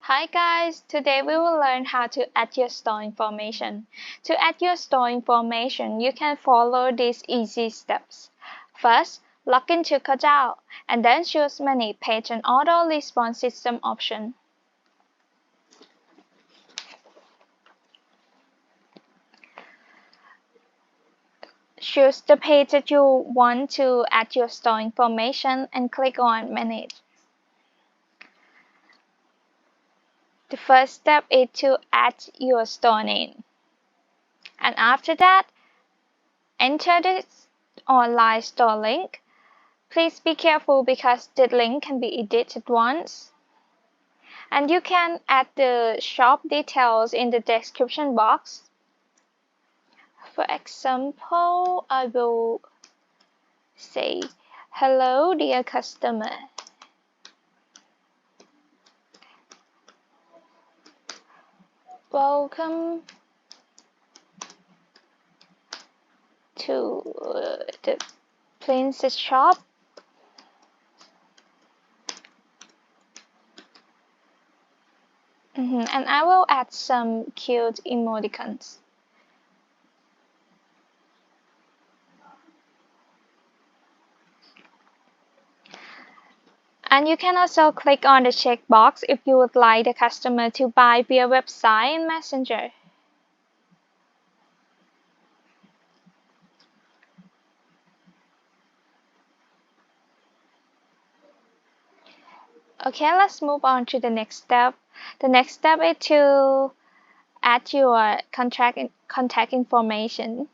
Hi guys, today we will learn how to add your store information. To add your store information, you can follow these easy steps. First, log into Kaojao and then choose Manage Page and Auto Response System option. Choose the page that you want to add your store information and click on Manage. The first step is to add your store name. And after that, enter the online store link. Please be careful because the link can be edited once. And you can add the shop details in the description box. For example, I will say, "Hello dear customer. Welcome to the Princess shop. And I will add some cute emoticons. And you can also click on the checkbox if you would like the customer to buy via website and messenger. Okay, let's move on to the next step. The next step is to add your contact information.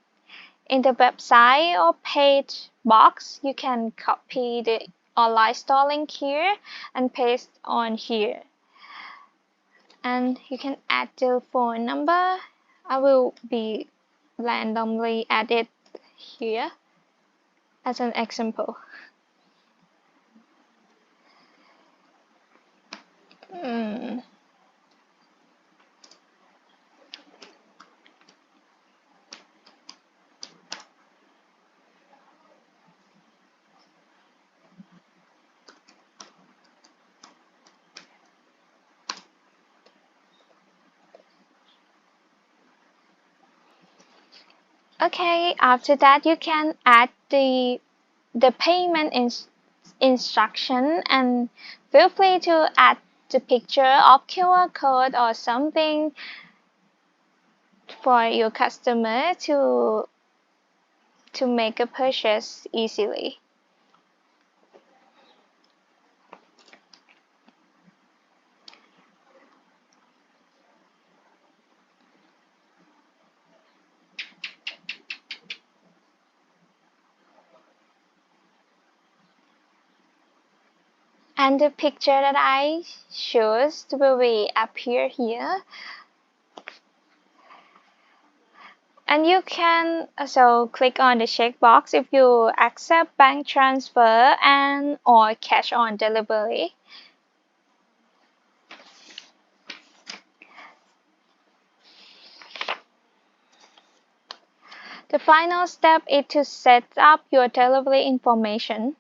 In the website or page box, you can copy the online store link here and paste on here. And you can add the phone number. I will be randomly added here as an example. Okay, after that you can add the payment instruction, and feel free to add the picture of QR code or something for your customer to make a purchase easily. And the picture that I chose will be appear here. And you can also click on the checkbox if you accept bank transfer and or cash on delivery. The final step is to set up your delivery information.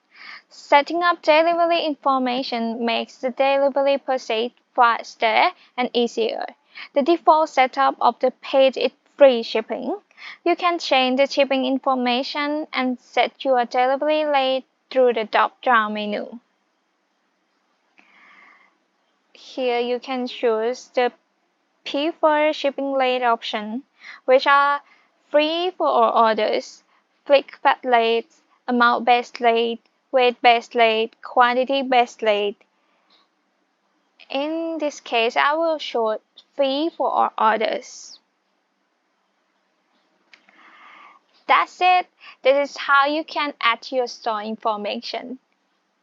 Setting up delivery information makes the delivery process faster and easier. The default setup of the page is free shipping. You can change the shipping information and set your delivery rate through the drop-down menu. Here you can choose the preferred shipping rate option, which are free for all orders, fixed flat rates, amount-based rate, weight-based rate, quantity-based rate. In this case, I will show free for all orders. That's it. This is how you can add your store information.